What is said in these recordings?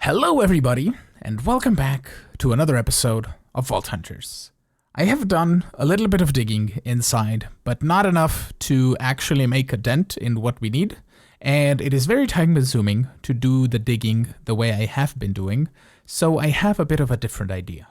Hello everybody, and welcome back to another episode of Vault Hunters. I have done a little bit of digging inside, but not enough to actually make a dent in what we need, and it is very time consuming to do the digging the way I have been doing, so I have a bit of a different idea.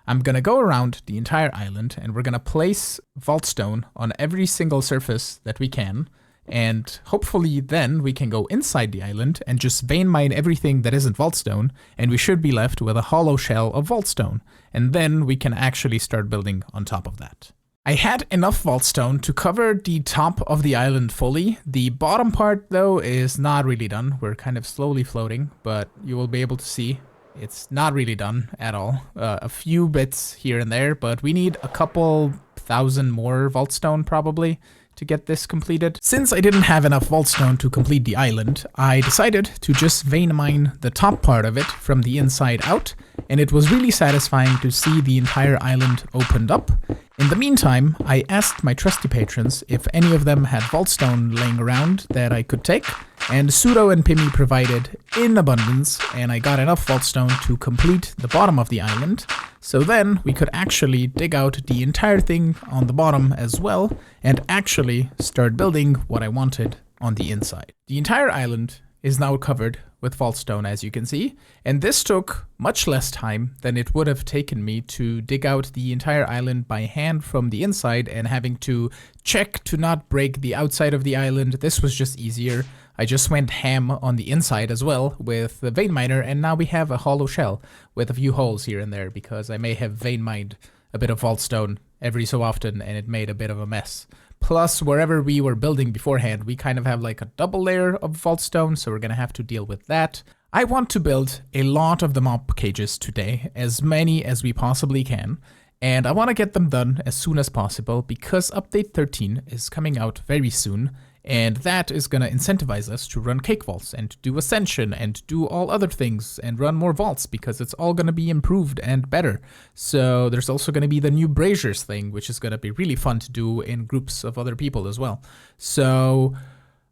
I'm gonna go around the entire island and we're gonna place vault stone on every single surface that we can, and hopefully then we can go inside the island and just vein mine everything that isn't vaultstone, and we should be left with a hollow shell of vaultstone, and then we can actually start building on top of that. I had enough vaultstone to cover the top of the island fully. The bottom part though is not really done. We're kind of slowly floating, but you will be able to see it's not really done at all. A few bits here and there, but we need a couple thousand more vaultstone probably to get this completed. Since I didn't have enough vaultstone to complete the island, I decided to just vein mine the top part of it from the inside out, and it was really satisfying to see the entire island opened up. In the meantime, I asked my trusty patrons if any of them had vaultstone laying around that I could take, and Pseudo and Pimmy provided in abundance, and I got enough vaultstone to complete the bottom of the island. So then we could actually dig out the entire thing on the bottom as well, and actually start building what I wanted on the inside. The entire island is now covered with vaultstone, as you can see, and this took much less time than it would have taken me to dig out the entire island by hand from the inside and having to check to not break the outside of the island. This was just easier. I just went ham on the inside as well with the vein miner, and now we have a hollow shell with a few holes here and there because I may have vein mined a bit of vaultstone every so often and it made a bit of a mess. Plus, wherever we were building beforehand, we kind of have like a double layer of vaultstone, so we're gonna have to deal with that. I want to build a lot of the mob cages today, as many as we possibly can, and I want to get them done as soon as possible because update 13 is coming out very soon, and that is going to incentivize us to run cake vaults and do ascension and do all other things and run more vaults because it's all going to be improved and better. So there's also going to be the new braziers thing, which is going to be really fun to do in groups of other people as well. So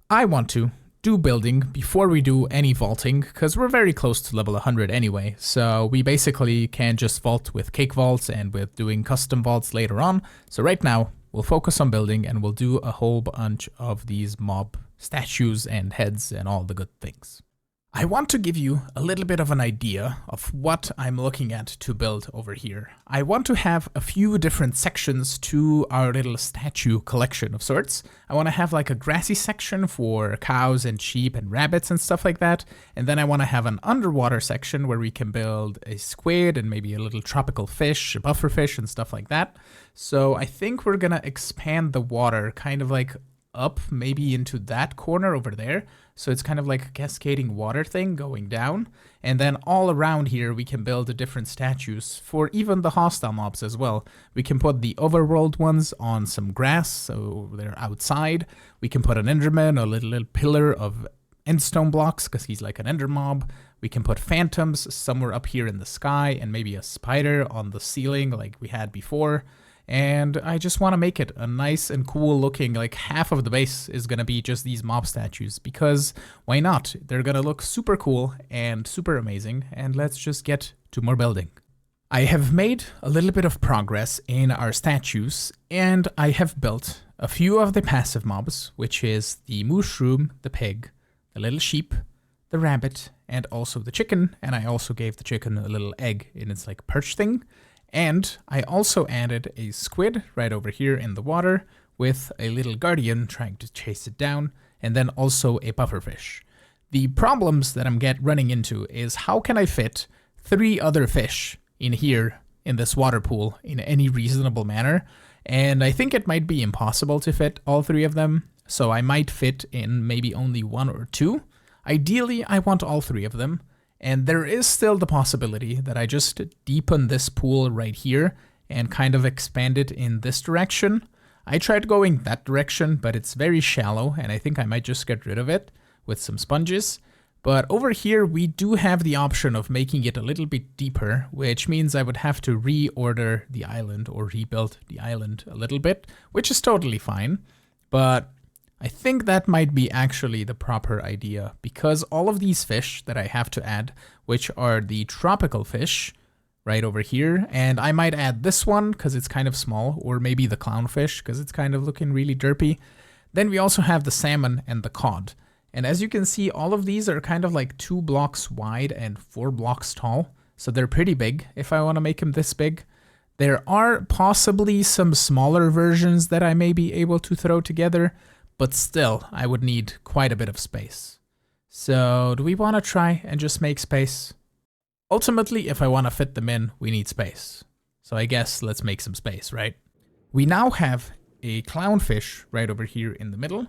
I want to do building before we do any vaulting because we're very close to level 100 anyway. So we basically can just vault with cake vaults and with doing custom vaults later on. So right now, we'll focus on building and we'll do a whole bunch of these mob statues and heads and all the good things. I want to give you a little bit of an idea of what I'm looking at to build over here. I want to have a few different sections to our little statue collection of sorts. I want to have like a grassy section for cows and sheep and rabbits and stuff like that. And then I want to have an underwater section where we can build a squid and maybe a little tropical fish, a buffer fish and stuff like that. So I think we're going to expand the water kind of like up maybe into that corner over there. So it's kind of like a cascading water thing going down. And then all around here, we can build different statues for even the hostile mobs as well. We can put the overworld ones on some grass, so they're outside. We can put an enderman, a little pillar of endstone blocks, because he's like an ender mob. We can put phantoms somewhere up here in the sky, and maybe a spider on the ceiling like we had before. And I just want to make it a nice and cool looking, like half of the base is going to be just these mob statues, because why not? They're going to look super cool and super amazing, and let's just get to more building. I have made a little bit of progress in our statues, and I have built a few of the passive mobs, which is the mushroom, the pig, the little sheep, the rabbit, and also the chicken, and I also gave the chicken a little egg in its like perch thing. And I also added a squid right over here in the water with a little guardian trying to chase it down, and then also a pufferfish. The problems that I'm running into is how can I fit 3 other fish in here in this water pool in any reasonable manner? And I think it might be impossible to fit all 3 of them, so I might fit in maybe only 1 or 2. Ideally, I want all 3 of them. And there is still the possibility that I just deepen this pool right here and kind of expand it in this direction. I tried going that direction, but it's very shallow, and I think I might just get rid of it with some sponges. But over here, we do have the option of making it a little bit deeper, which means I would have to reorder the island or rebuild the island a little bit, which is totally fine. But I think that might be actually the proper idea, because all of these fish that I have to add, which are the tropical fish, right over here, and I might add this one because it's kind of small, or maybe the clownfish because it's kind of looking really derpy. Then we also have the salmon and the cod. And as you can see, all of these are kind of like 2 blocks wide and 4 blocks tall. So they're pretty big if I want to make them this big. There are possibly some smaller versions that I may be able to throw together, but still, I would need quite a bit of space. So do we want to try and just make space? Ultimately, if I want to fit them in, we need space. So I guess let's make some space, right? We now have a clownfish right over here in the middle.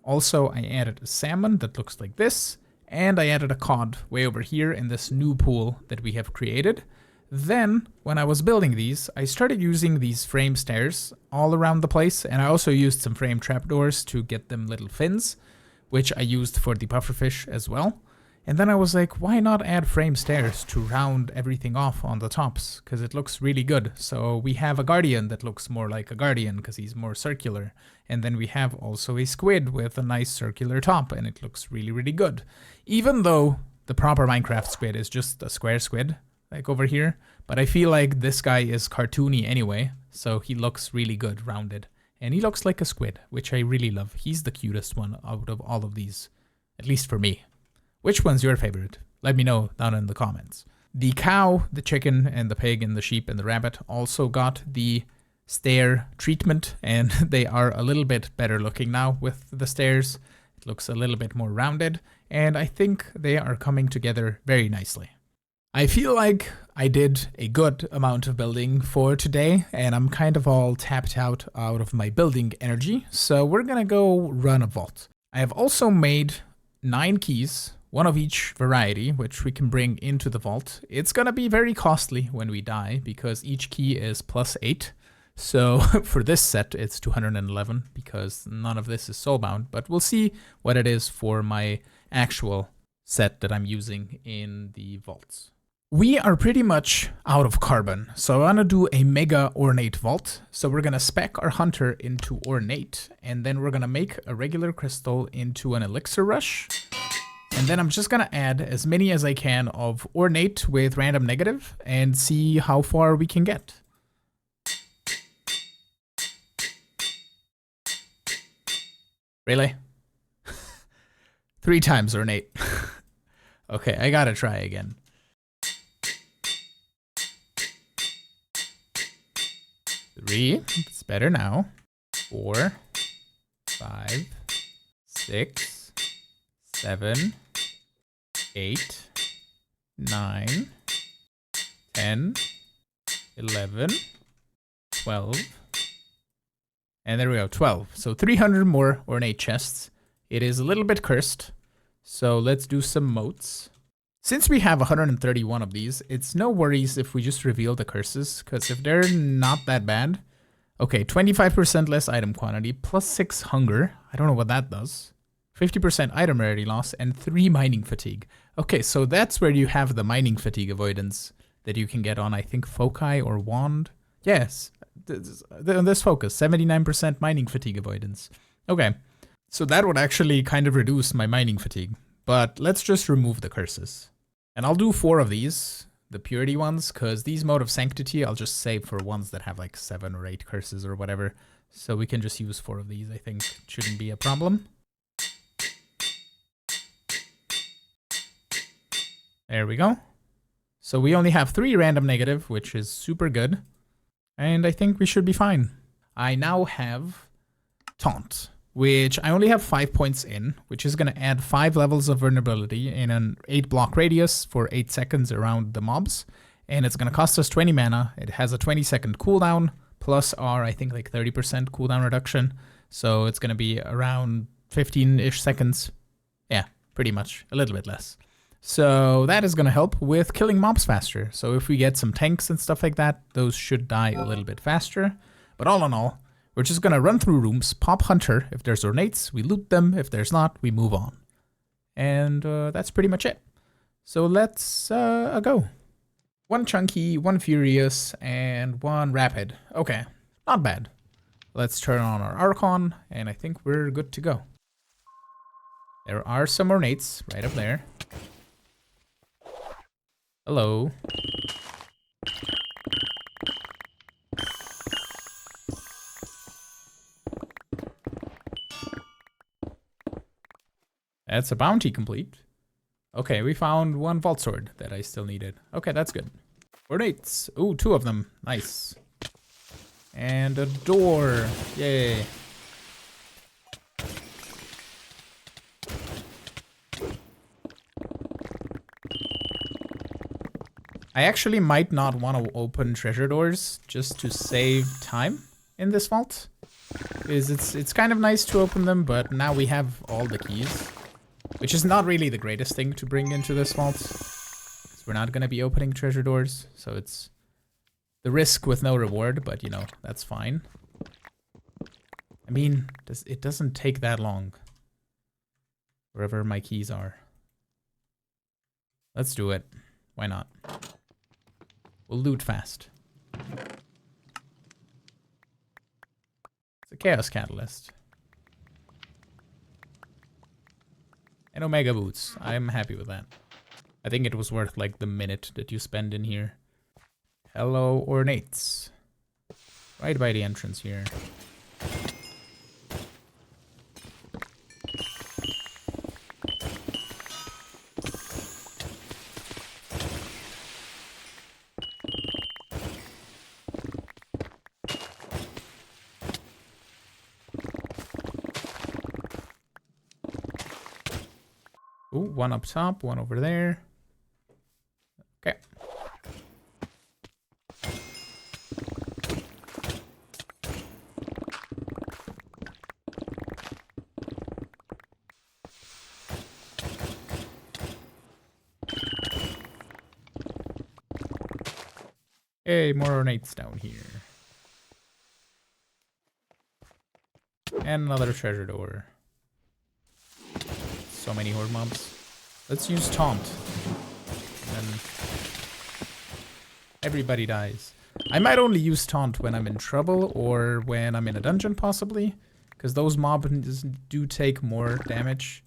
Also, I added a salmon that looks like this, and I added a cod way over here in this new pool that we have created. Then, when I was building these, I started using these frame stairs all around the place, and I also used some frame trapdoors to get them little fins, which I used for the pufferfish as well. And then I was like, why not add frame stairs to round everything off on the tops? Because it looks really good. So we have a guardian that looks more like a guardian because he's more circular. And then we have also a squid with a nice circular top, and it looks really, really good. Even though the proper Minecraft squid is just a square squid, like over here. But I feel like this guy is cartoony anyway, so he looks really good rounded. And he looks like a squid, which I really love. He's the cutest one out of all of these, at least for me. Which one's your favorite? Let me know down in the comments. The cow, the chicken, and the pig, and the sheep, and the rabbit also got the stair treatment, and they are a little bit better looking now with the stairs. It looks a little bit more rounded, and I think they are coming together very nicely. I feel like I did a good amount of building for today, and I'm kind of all tapped out of my building energy, so we're gonna go run a vault. I have also made 9 keys, one of each variety, which we can bring into the vault. It's gonna be very costly when we die, because each key is +8. So for this set, it's 211, because none of this is soulbound, but we'll see what it is for my actual set that I'm using in the vaults. We are pretty much out of carbon, so I want to do a mega ornate vault. So we're going to spec our hunter into ornate, and then we're going to make a regular crystal into an elixir rush. And then I'm just going to add as many as I can of ornate with random negative and see how far we can get. Really? 3 times ornate. Okay, I gotta try again. Three, it's better now. 4, 5, 6, 7, 8, 9, 10, 11, 12, and there we go, 12. So 300 more ornate chests. It is a little bit cursed, so let's do some moats. Since we have 131 of these, it's no worries if we just reveal the curses, because if they're not that bad... Okay, 25% less item quantity, +6 hunger. I don't know what that does. 50% item rarity loss, and 3 mining fatigue. Okay, so that's where you have the mining fatigue avoidance that you can get on, I think, foci or wand. Yes, this focus, 79% mining fatigue avoidance. Okay, so that would actually kind of reduce my mining fatigue. But let's just remove the curses. And I'll do 4 of these, the purity ones, because these mode of sanctity I'll just save for ones that have like 7 or 8 curses or whatever. So we can just use 4 of these, I think. Shouldn't be a problem. There we go. So we only have 3 random negative, which is super good. And I think we should be fine. I now have taunt, which I only have 5 points in, which is going to add 5 levels of vulnerability in an 8 block radius for 8 seconds around the mobs. And it's going to cost us 20 mana. It has a 20-second cooldown, plus our, I think, like 30% cooldown reduction. So it's going to be around 15-ish seconds. Yeah, pretty much. A little bit less. So that is going to help with killing mobs faster. So if we get some tanks and stuff like that, those should die a little bit faster. But all in all, we're just going to run through rooms, pop hunter. If there's ornates, we loot them. If there's not, we move on. And that's pretty much it. So let's go. 1 chunky, 1 furious, and 1 rapid. Okay, not bad. Let's turn on our Archon, and I think we're good to go. There are some ornates right up there. Hello. That's a bounty complete. Okay, we found one vault sword that I still needed. Okay, that's good. Ornates. Ooh, 2 of them. Nice. And a door. Yay. I actually might not want to open treasure doors just to save time in this vault. Because it's kind of nice to open them, but now we have all the keys. Which is not really the greatest thing to bring into this vault. Because we're not going to be opening treasure doors. So it's the risk with no reward, but you know, that's fine. I mean, it doesn't take that long. Wherever my keys are. Let's do it. Why not? We'll loot fast. It's a chaos catalyst. And Omega boots. I'm happy with that. I think it was worth like the minute that you spend in here. Hello, ornates. Right by the entrance here. Ooh, one up top, one over there. Okay. Hey, more ornates down here. And another treasure door. So many horde mobs. Let's use taunt. And then everybody dies. I might only use taunt when I'm in trouble or when I'm in a dungeon possibly. Because those mobs do take more damage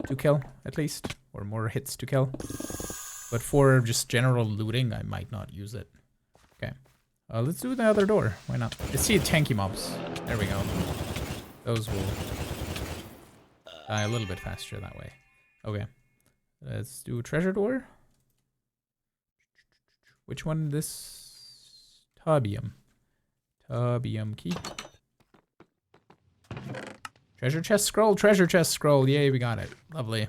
to kill, at least. Or more hits to kill. But for just general looting, I might not use it. Okay. Let's do the other door. Why not? Let's see tanky mobs. There we go. Those will die a little bit faster that way. Okay. Let's do a treasure door. Which one? This Tubium. Tubium key. Treasure chest scroll, treasure chest scroll. Yay, we got it. Lovely.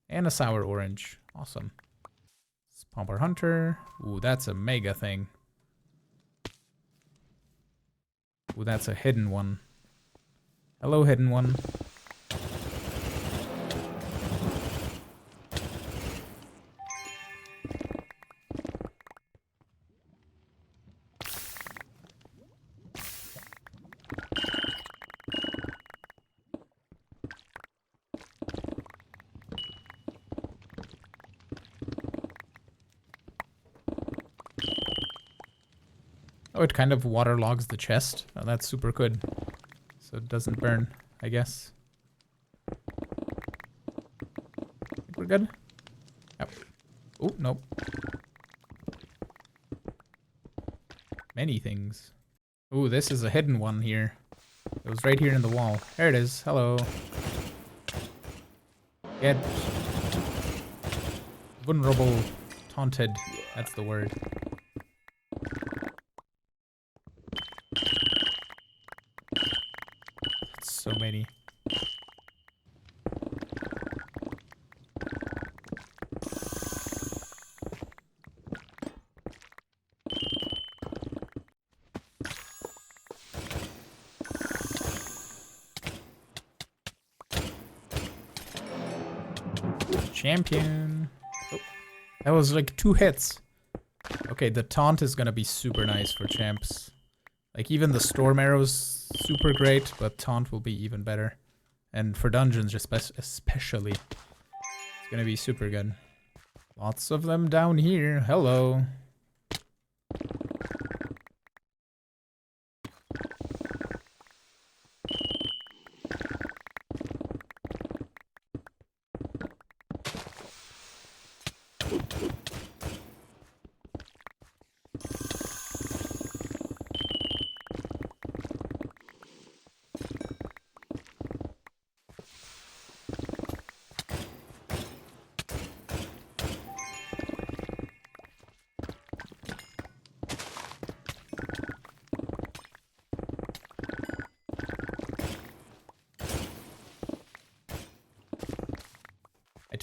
And a sour orange. Awesome. Pomper Hunter. Ooh, that's a mega thing. Ooh, that's a hidden one. Hello, hidden one. Oh, it kind of waterlogs the chest. Oh, that's super good. So it doesn't burn, I guess. Think we're good? Yep. Oh, nope. Many things. Ooh, this is a hidden one here. It was right here in the wall. There it is. Hello. Get vulnerable, taunted. That's the word. So many. Champion. Oh, that was like 2 hits. Okay, the taunt is gonna be super nice for champs. Like even the storm arrows super great, but taunt will be even better. And for dungeons especially. It's gonna be super good. Lots of them down here. Hello.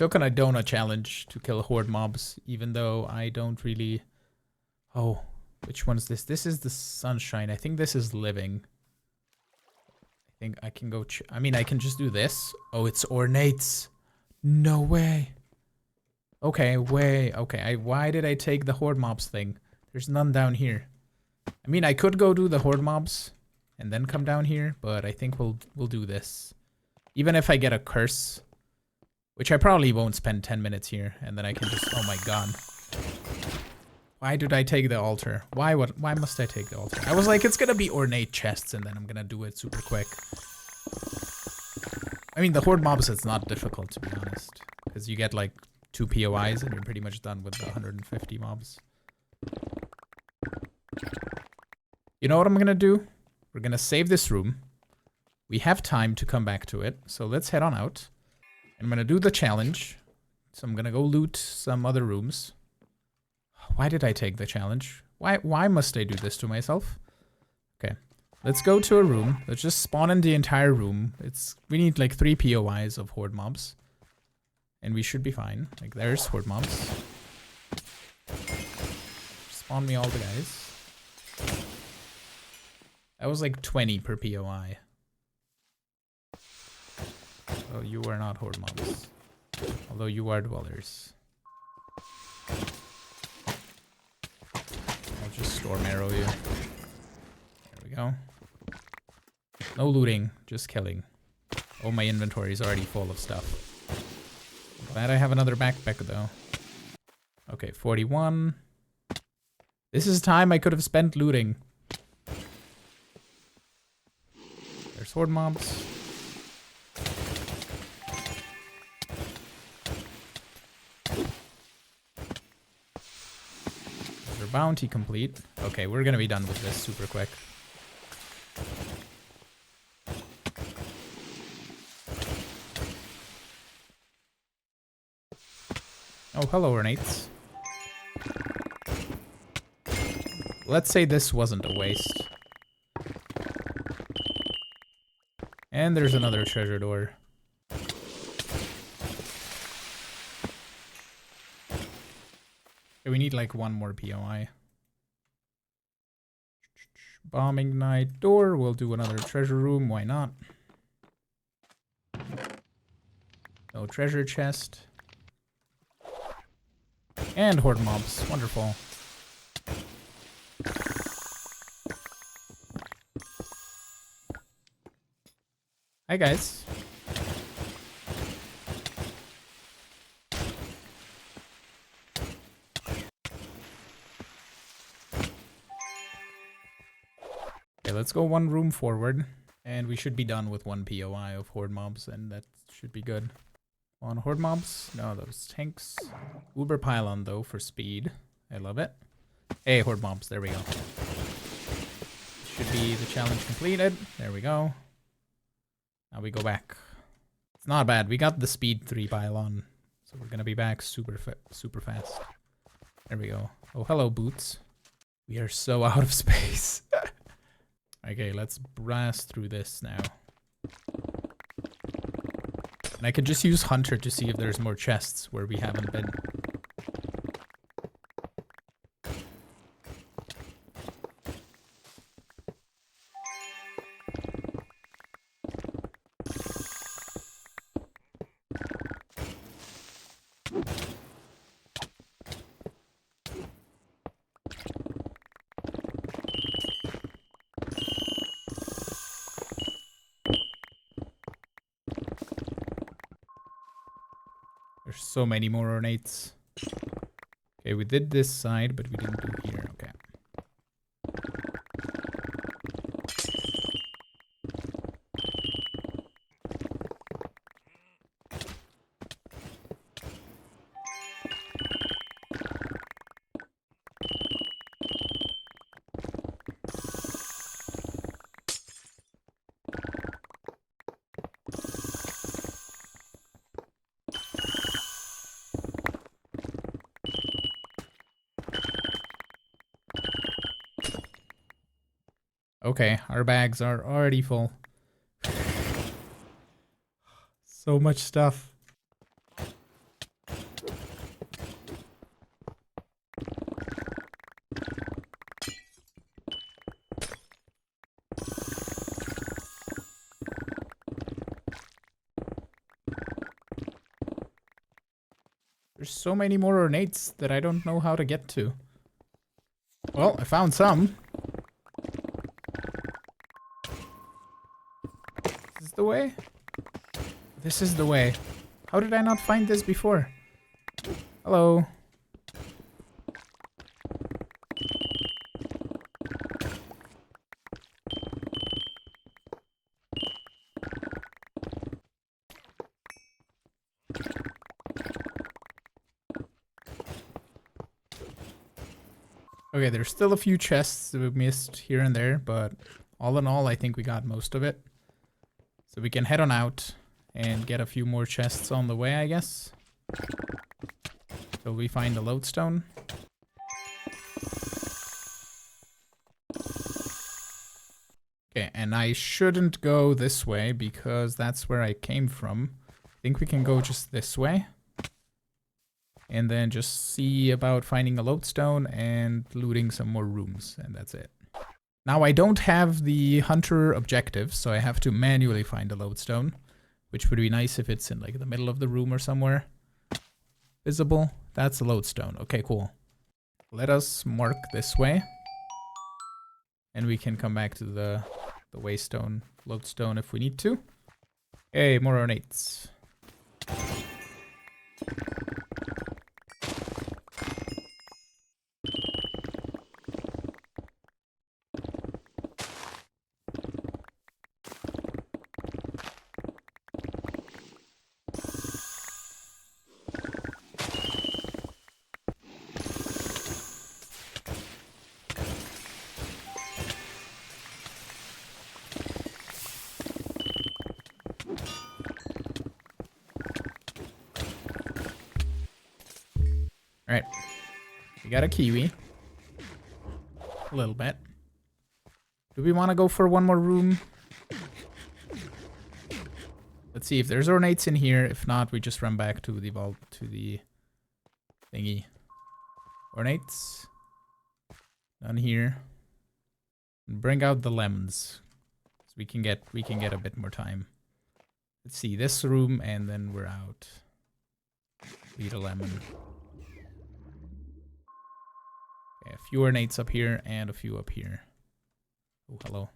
took on a donut challenge to kill horde mobs, even though I don't really... Oh, which one is this? This is the sunshine. I think this is living. I think I can go... I mean, I can just do this. Oh, it's ornates. No way. Okay, okay. Why did I take the horde mobs thing? There's none down here. I mean, I could go do the horde mobs and then come down here, but I think we'll do this. Even if I get a curse, which I probably won't spend 10 minutes here, and then I can just... Oh my god. Why did I take the altar? Why must I take the altar? I was like, it's gonna be ornate chests, and then I'm gonna do it super quick. I mean, the horde mobs, it's not difficult, to be honest. Because you get, like, 2 POIs, and you're pretty much done with the 150 mobs. You know what I'm gonna do? We're gonna save this room. We have time to come back to it, so let's head on out. I'm gonna do the challenge. So I'm gonna go loot some other rooms. Why did I take the challenge? Why must I do this to myself? Okay, let's go to a room. Let's just spawn in the entire room. We need like 3 POIs of horde mobs. And we should be fine. Like, there's horde mobs. Spawn me all the guys. That was like 20 per POI. Oh, you are not horde mobs. Although you are dwellers. I'll just storm arrow you. There we go. No looting, just killing. Oh, my inventory is already full of stuff. Glad I have another backpack though. Okay, 41. This is time I could have spent looting. There's horde mobs. There's our bounty complete. Okay, we're gonna be done with this super quick. Oh, hello, ornates. Let's say this wasn't a waste. And there's another treasure door. Okay, we need like 1 more POI. Bombing night door. We'll do another treasure room. Why not? No treasure chest. And horde mobs. Wonderful. Hi, guys. Okay, let's go 1 room forward. And we should be done with 1 POI of horde mobs, and that should be good. On horde mobs? No, those tanks. Uber pylon, though, for speed. I love it. Hey, horde mobs. There we go. Should be the challenge completed. There we go. Now we go back. It's not bad. We got the speed 3 pylon. So we're going to be back super fast. There we go. Oh, hello, boots. We are so out of space. Okay, let's blast through this now. And I could just use Hunter to see if there's more chests where we haven't been. There's so many more ornates. Okay, we did this side, but we didn't do here. Okay. Okay, our bags are already full. So much stuff. so many more ornates that I don't know how to get to. Well, I found some. This is the way? This is the way. How did I not find this before? Hello. Okay, there's still a few chests that we missed here and there, but all in all, I think we got most of it. So we can head on out and get a few more chests on the way, I guess. So we find a lodestone. Okay, and I shouldn't go this way because that's where I came from. I think we can go just this way. And then just see about finding a lodestone and looting some more rooms, and that's it. Now I don't have the hunter objective, so I have to manually find a lodestone, which would be nice if it's in like the middle of the room or somewhere. Visible, that's a lodestone. Okay, cool. Let us mark this way. And we can come back to the waystone, lodestone if we need to. Hey, more ornates. Alright, we got a kiwi. A little bit. Do we want to go for one more room? Let's see if there's ornates in here. If not, we just run back to the vault, to the thingy. Ornates. None here. And bring out the lemons. So we can get a bit more time. Let's see this room and then we're out. Lead a lemon. Okay, a few ornates up here and a few up here. Oh, hello.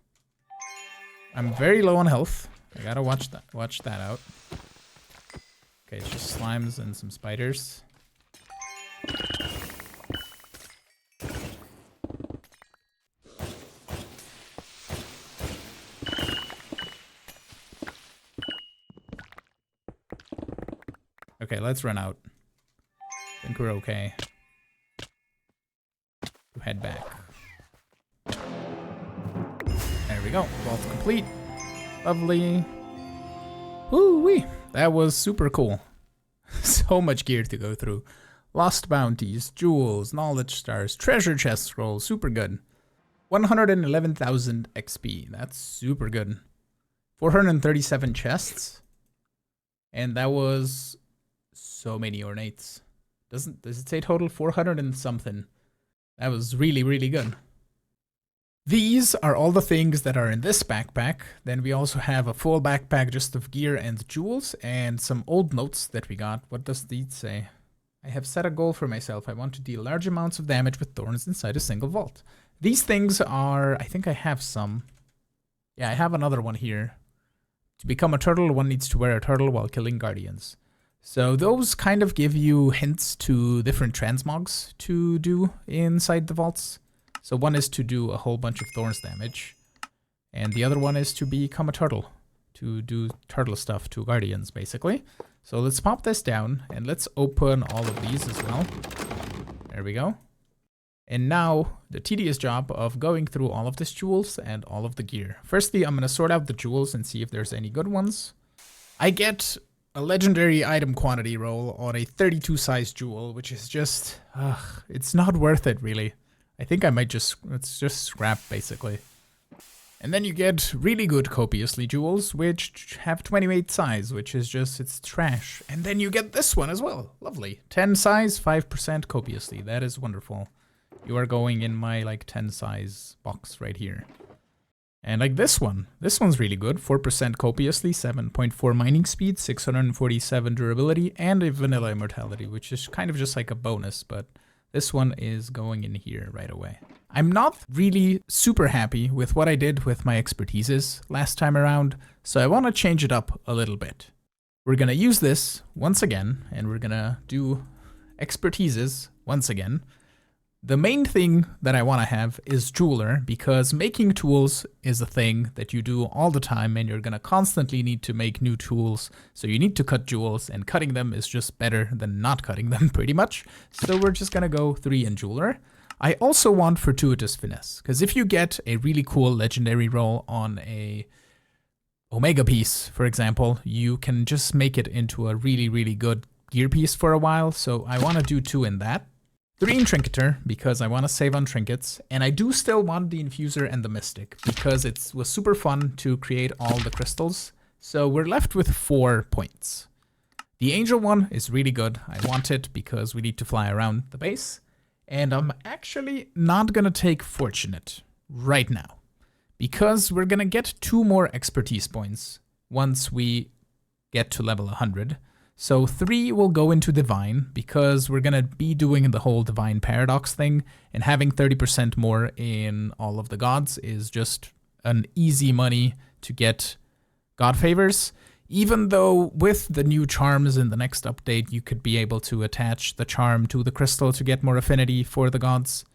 I'm very low on health. I gotta watch that out. Okay, it's just slimes and some spiders. Okay, let's run out. I think we're okay. Head back. There we go. Vault complete. Lovely. Woo-wee. That was super cool. So much gear to go through. Lost bounties, jewels, knowledge stars, treasure chest scroll. Super good. 111,000 XP. That's super good. 437 chests. And that was so many ornates. Does it say total? 400 and something. That was really, really good. These are all the things that are in this backpack. Then we also have a full backpack just of gear and jewels and some old notes that we got. What does these say? I have set a goal for myself. I want to deal large amounts of damage with thorns inside a single vault. These things are... I think I have some. Yeah, I have another one here. To become a turtle, one needs to wear a turtle while killing guardians. So those kind of give you hints to different transmogs to do inside the vaults. So one is to do a whole bunch of thorns damage. And the other one is to become a turtle. To do turtle stuff to guardians, basically. So let's pop this down and let's open all of these as well. There we go. And now the tedious job of going through all of these jewels and all of the gear. Firstly, I'm going to sort out the jewels and see if there's any good ones. I get a legendary item quantity roll on a 32 size jewel, which is just, it's not worth it really. I think I might it's just scrap basically. And then you get really good copiously jewels, which have 28 size, which is just, it's trash. And then you get this one as well. Lovely. 10 size, 5% copiously. That is wonderful. You are going in my like 10 size box right here. And like this one's really good. 4% copiously, 7.4 mining speed, 647 durability, and a vanilla immortality, which is kind of just like a bonus, but this one is going in here right away. I'm not really super happy with what I did with my expertises last time around, so I want to change it up a little bit. We're going to use this once again, and we're going to do expertises once again. The main thing that I want to have is jeweler, because making tools is a thing that you do all the time and you're going to constantly need to make new tools. So you need to cut jewels, and cutting them is just better than not cutting them pretty much. So we're just going to go 3 in jeweler. I also want fortuitous finesse, because if you get a really cool legendary roll on a omega piece, for example, you can just make it into a really, really good gear piece for a while. So I want to do 2 in that. 3 in Trinketer, because I want to save on trinkets, and I do still want the Infuser and the Mystic, because it was super fun to create all the crystals. So we're left with 4 points. The Angel one is really good. I want it because we need to fly around the base. And I'm actually not going to take Fortunate right now, because we're going to get 2 more expertise points once we get to level 100. So 3 will go into Divine, because we're going to be doing the whole Divine Paradox thing, and having 30% more in all of the gods is just an easy money to get god favors. Even though with the new charms in the next update, you could be able to attach the charm to the crystal to get more affinity for the gods.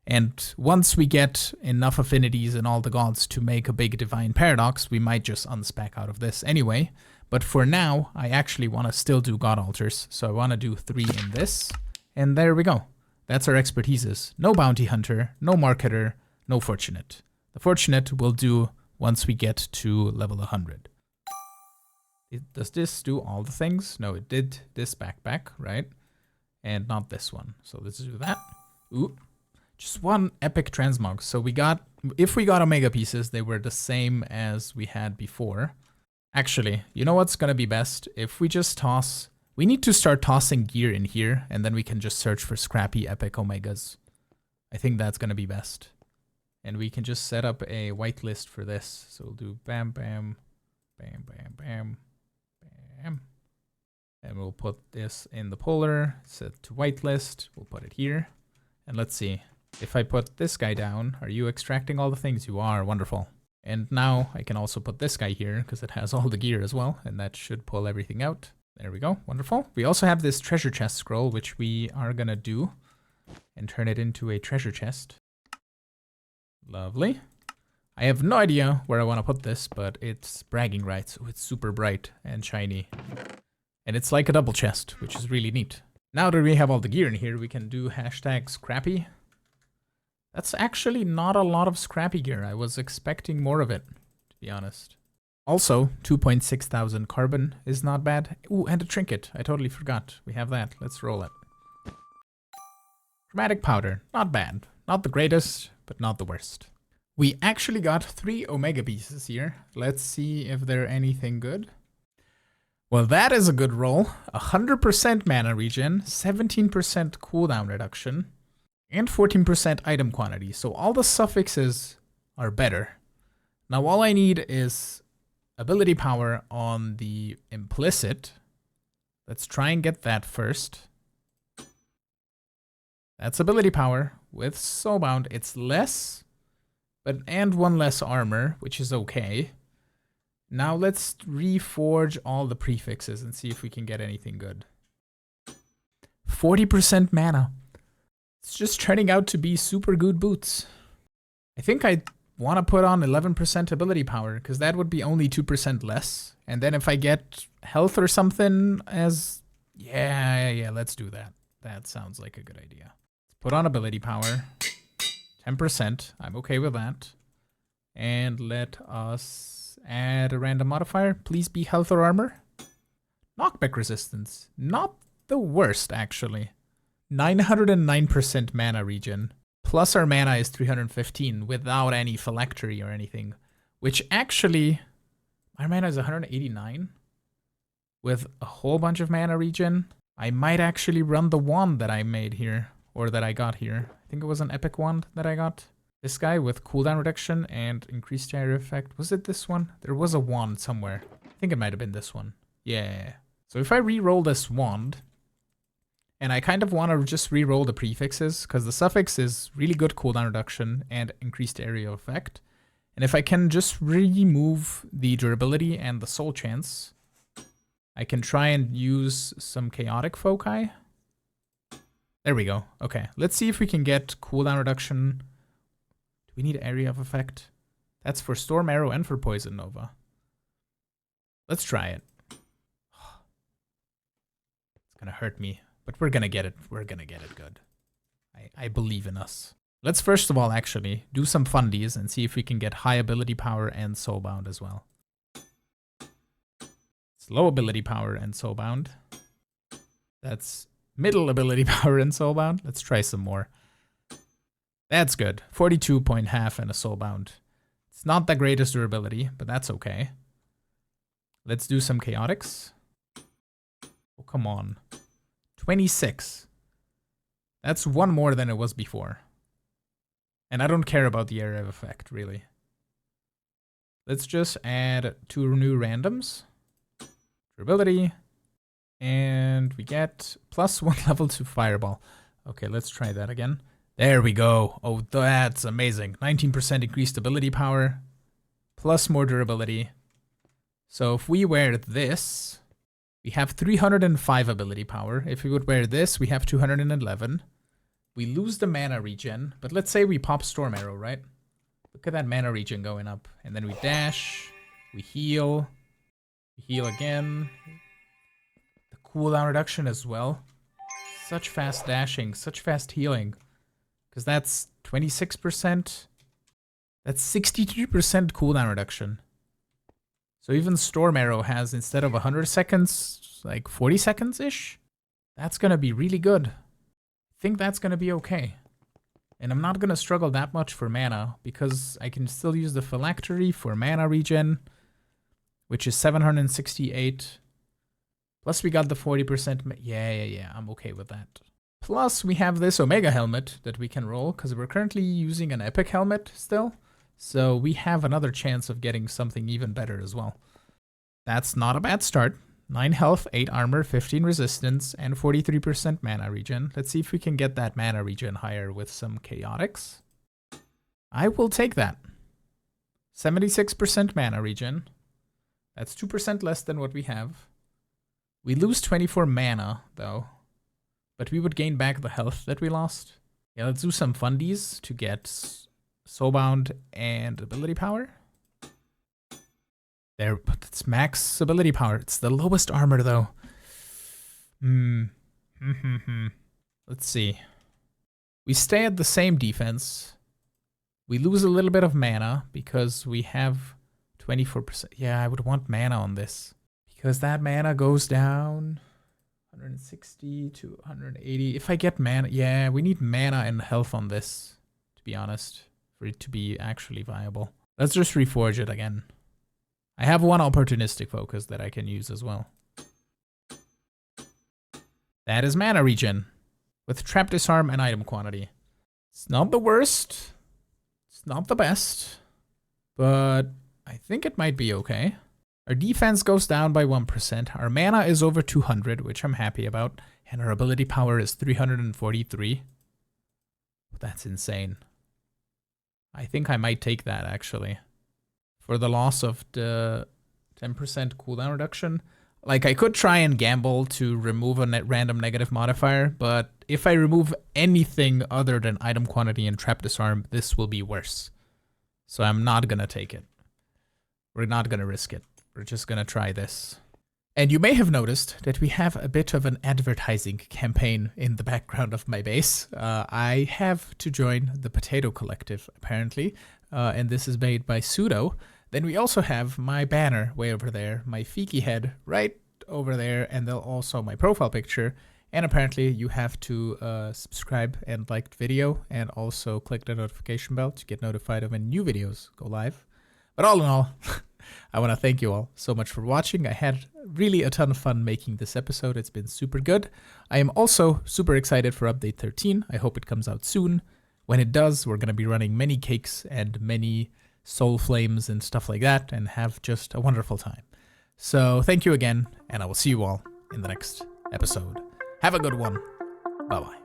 And once we get enough affinities in all the gods to make a big Divine Paradox, we might just unspec out of this anyway. But for now, I actually want to still do God Altars, so I want to do 3 in this, and there we go. That's our expertises. No Bounty Hunter, no Marketer, no Fortunate. The Fortunate we'll do once we get to level 100. Does this do all the things? No, it did this backpack, right? And not this one. So let's do that. Ooh, just 1 epic transmog. So we got, if we got Omega pieces, they were the same as we had before. Actually, you know what's going to be best? If we just toss... We need to start tossing gear in here, and then we can just search for scrappy epic omegas. I think that's going to be best. And we can just set up a whitelist for this. So we'll do bam, bam, bam, bam, bam, bam. And we'll put this in the polar, set to whitelist. We'll put it here. And let's see. If I put this guy down, are you extracting all the things? You are. Wonderful. And now I can also put this guy here because it has all the gear as well, and that should pull everything out. There we go. Wonderful. We also have this treasure chest scroll, which we are going to do and turn it into a treasure chest. Lovely. I have no idea where I want to put this, but it's bragging rights. Oh, it's super bright and shiny. And it's like a double chest, which is really neat. Now that we have all the gear in here, we can do hashtag scrappy. That's actually not a lot of scrappy gear. I was expecting more of it, to be honest. Also, 2,600 carbon is not bad. Ooh, and a trinket. I totally forgot. We have that. Let's roll it. Chromatic powder. Not bad. Not the greatest, but not the worst. We actually got 3 omega pieces here. Let's see if they're anything good. Well, that is a good roll. 100% mana regen, 17% cooldown reduction, and 14% item quantity. So all the suffixes are better. Now all I need is ability power on the implicit. Let's try and get that first. That's ability power with Soulbound. It's less, and 1 less armor, which is okay. Now let's reforge all the prefixes and see if we can get anything good. 40% mana. It's just turning out to be super good boots. I think I want to put on 11% ability power, because that would be only 2% less. And then if I get health or something as... Yeah, let's do that. That sounds like a good idea. Let's put on ability power. 10%. I'm okay with that. And let us add a random modifier. Please be health or armor. Knockback resistance. Not the worst, actually. 909% mana regen. Plus our mana is 315 without any phylactery or anything. Which actually, our mana is 189. With a whole bunch of mana regen. I might actually run the wand that I made here. Or that I got here. I think it was an epic wand that I got. This guy with cooldown reduction and increased area effect. Was it this one? There was a wand somewhere. I think it might have been this one. Yeah. So if I re-roll this wand, and I kind of want to just re-roll the prefixes, because the suffix is really good cooldown reduction and increased area effect. And if I can just remove the durability and the soul chance, I can try and use some chaotic foci. There we go. Okay, let's see if we can get cooldown reduction. Do we need area of effect? That's for Storm Arrow and for Poison Nova. Let's try it. It's gonna hurt me, but we're gonna get it. We're gonna get it good. I believe in us. Let's first of all actually do some fundies and see if we can get high ability power and soulbound as well. It's low ability power and soulbound. That's middle ability power and soulbound. Let's try some more. That's good. 42 point half and a soulbound. It's not the greatest durability, but that's okay. Let's do some chaotics. Oh, come on. 26. That's one more than it was before. And I don't care about the area of effect, really. Let's just add 2 new randoms. Durability. And we get +1 level to fireball. Okay, let's try that again. There we go. Oh, that's amazing. 19% increased ability power. Plus more durability. So if we wear this, we have 305 ability power. If we would wear this, we have 211. We lose the mana regen, but let's say we pop Storm Arrow, right? Look at that mana regen going up. And then we dash, we heal again. The cooldown reduction as well. Such fast dashing, such fast healing. Because that's 26%. That's 63% cooldown reduction. So even Storm Arrow has, instead of 100 seconds, like 40 seconds-ish. That's going to be really good. I think that's going to be okay. And I'm not going to struggle that much for mana, because I can still use the Phylactery for mana regen, which is 768. Plus we got the 40%. Yeah, I'm okay with that. Plus we have this Omega helmet that we can roll, because we're currently using an Epic helmet still. So we have another chance of getting something even better as well. That's not a bad start. 9 health, 8 armor, 15 resistance, and 43% mana regen. Let's see if we can get that mana regen higher with some chaotics. I will take that. 76% mana regen. That's 2% less than what we have. We lose 24 mana, though. But we would gain back the health that we lost. Yeah, let's do some fundies to get soulbound and ability power. There, but it's max ability power. It's the lowest armor, though. Let's see. We stay at the same defense. We lose a little bit of mana because we have 24%. Yeah, I would want mana on this. Because that mana goes down 160 to 180. If I get mana, yeah, we need mana and health on this, to be honest, for it to be actually viable. Let's just reforge it again. I have one opportunistic focus that I can use as well. That is mana regen with trap disarm and item quantity. It's not the worst. It's not the best, but I think it might be okay. Our defense goes down by 1%. Our mana is over 200, which I'm happy about. And our ability power is 343. That's insane. I think I might take that, actually. For the loss of the 10% cooldown reduction. Like, I could try and gamble to remove a random negative modifier, but if I remove anything other than item quantity and trap disarm, this will be worse. So I'm not gonna take it. We're not gonna risk it. We're just gonna try this. And you may have noticed that we have a bit of an advertising campaign in the background of my base. I have to join the Potato Collective, apparently, and this is made by Sudo. Then we also have my banner way over there, my Fiki head right over there, and then also my profile picture. And apparently you have to subscribe and like the video, and also click the notification bell to get notified of when new videos go live. But all in all, I want to thank you all so much for watching. I had really a ton of fun making this episode. It's been super good. I am also super excited for update 13. I hope it comes out soon. When it does, we're going to be running many cakes and many soul flames and stuff like that, and have just a wonderful time. So thank you again, and I will see you all in the next episode. Have a good one. Bye-bye.